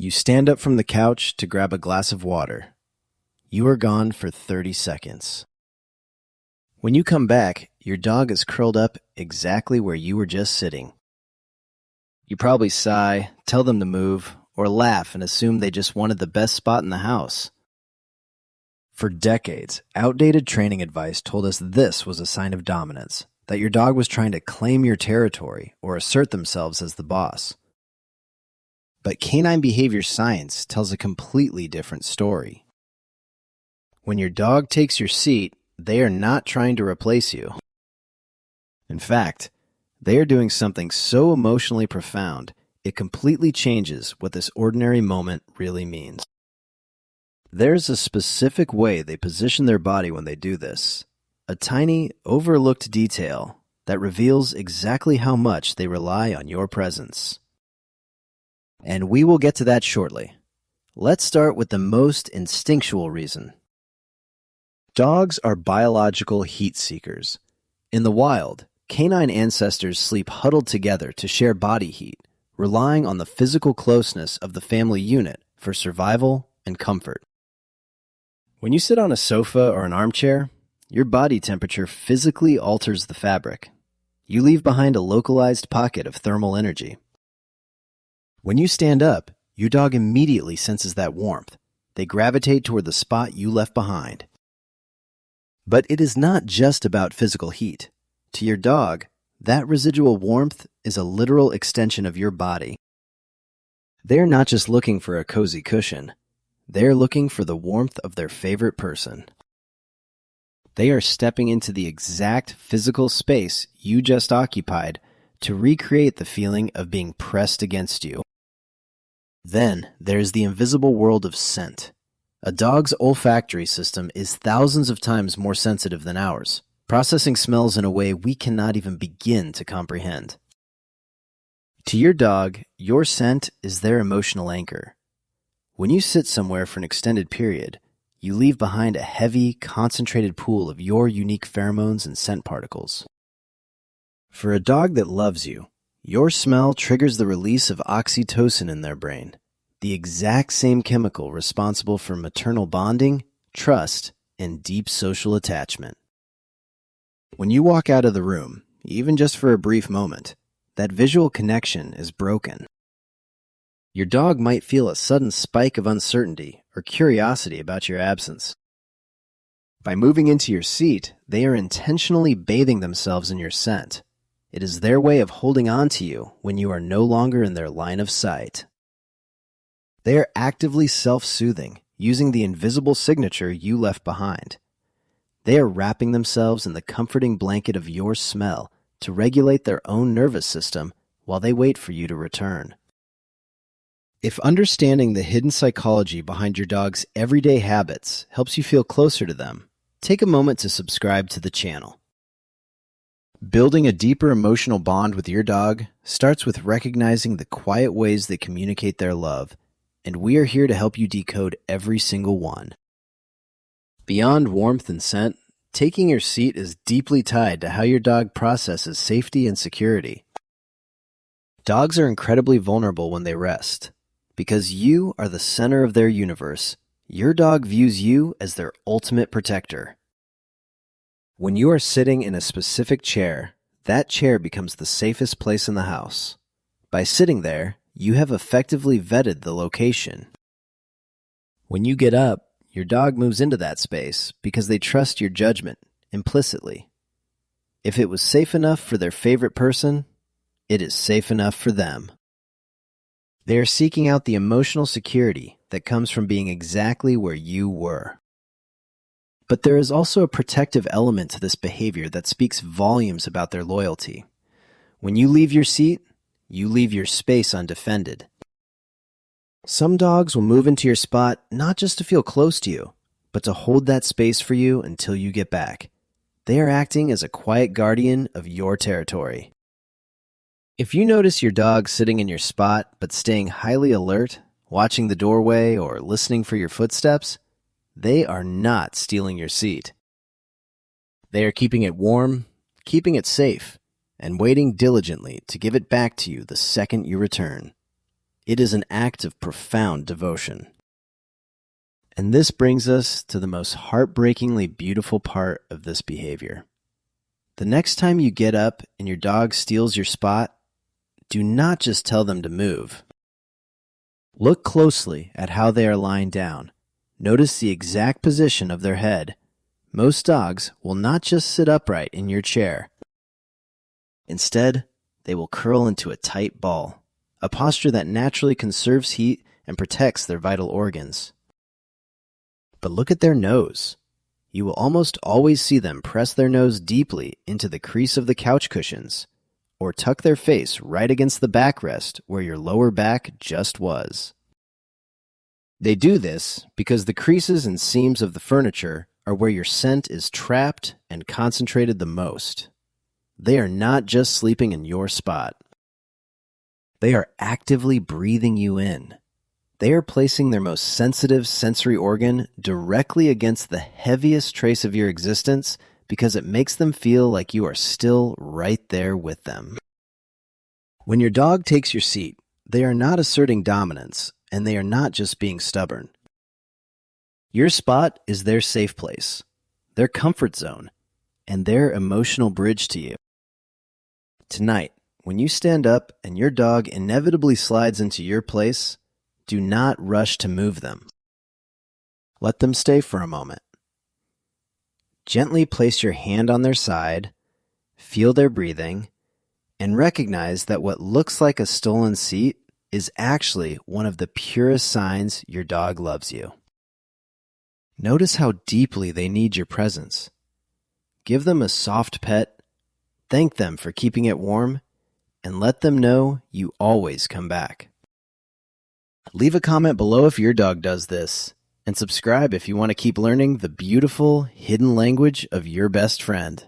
You stand up from the couch to grab a glass of water. You are gone for 30 seconds. When you come back, your dog is curled up exactly where you were just sitting. You probably sigh, tell them to move, or laugh and assume they just wanted the best spot in the house. For decades, outdated training advice told us this was a sign of dominance, that your dog was trying to claim your territory or assert themselves as the boss. But canine behavior science tells a completely different story. When your dog takes your seat, they are not trying to replace you. In fact, they are doing something so emotionally profound, it completely changes what this ordinary moment really means. There's a specific way they position their body when they do this, a tiny, overlooked detail that reveals exactly how much they rely on your presence. And we will get to that shortly. Let's start with the most instinctual reason. Dogs are biological heat seekers. In the wild, canine ancestors sleep huddled together to share body heat, relying on the physical closeness of the family unit for survival and comfort. When you sit on a sofa or an armchair, your body temperature physically alters the fabric. You leave behind a localized pocket of thermal energy. When you stand up, your dog immediately senses that warmth. They gravitate toward the spot you left behind. But it is not just about physical heat. To your dog, that residual warmth is a literal extension of your body. They're not just looking for a cozy cushion. They're looking for the warmth of their favorite person. They are stepping into the exact physical space you just occupied to recreate the feeling of being pressed against you. Then there's the invisible world of scent. A dog's olfactory system is thousands of times more sensitive than ours, processing smells in a way we cannot even begin to comprehend. To your dog, your scent is their emotional anchor. When you sit somewhere for an extended period, you leave behind a heavy, concentrated pool of your unique pheromones and scent particles. For a dog that loves you, your smell triggers the release of oxytocin in their brain, the exact same chemical responsible for maternal bonding, trust, and deep social attachment. When you walk out of the room, even just for a brief moment, that visual connection is broken. Your dog might feel a sudden spike of uncertainty or curiosity about your absence. By moving into your seat, they are intentionally bathing themselves in your scent. It is their way of holding on to you when you are no longer in their line of sight. They are actively self-soothing, using the invisible signature you left behind. They are wrapping themselves in the comforting blanket of your smell to regulate their own nervous system while they wait for you to return. If understanding the hidden psychology behind your dog's everyday habits helps you feel closer to them, take a moment to subscribe to the channel. Building a deeper emotional bond with your dog starts with recognizing the quiet ways they communicate their love, and we are here to help you decode every single one. Beyond warmth and scent, taking your seat is deeply tied to how your dog processes safety and security. Dogs are incredibly vulnerable when they rest. Because you are the center of their universe, your dog views you as their ultimate protector. When you are sitting in a specific chair, that chair becomes the safest place in the house. By sitting there, you have effectively vetted the location. When you get up, your dog moves into that space because they trust your judgment implicitly. If it was safe enough for their favorite person, it is safe enough for them. They are seeking out the emotional security that comes from being exactly where you were. But there is also a protective element to this behavior that speaks volumes about their loyalty. When you leave your seat, you leave your space undefended. Some dogs will move into your spot not just to feel close to you, but to hold that space for you until you get back. They are acting as a quiet guardian of your territory. If you notice your dog sitting in your spot but staying highly alert, watching the doorway or listening for your footsteps, they are not stealing your seat. They are keeping it warm, keeping it safe, and waiting diligently to give it back to you the second you return. It is an act of profound devotion. And this brings us to the most heartbreakingly beautiful part of this behavior. The next time you get up and your dog steals your spot, do not just tell them to move. Look closely at how they are lying down. Notice the exact position of their head. Most dogs will not just sit upright in your chair. Instead, they will curl into a tight ball, a posture that naturally conserves heat and protects their vital organs. But look at their nose. You will almost always see them press their nose deeply into the crease of the couch cushions, or tuck their face right against the backrest where your lower back just was. They do this because the creases and seams of the furniture are where your scent is trapped and concentrated the most. They are not just sleeping in your spot. They are actively breathing you in. They are placing their most sensitive sensory organ directly against the heaviest trace of your existence because it makes them feel like you are still right there with them. When your dog takes your seat, they are not asserting dominance, and they are not just being stubborn. Your spot is their safe place, their comfort zone, and their emotional bridge to you. Tonight, when you stand up and your dog inevitably slides into your place, do not rush to move them. Let them stay for a moment. Gently place your hand on their side, feel their breathing, and recognize that what looks like a stolen seat is actually one of the purest signs your dog loves you. Notice how deeply they need your presence. Give them a soft pet, thank them for keeping it warm, and let them know you always come back. Leave a comment below if your dog does this, and subscribe if you want to keep learning the beautiful hidden language of your best friend.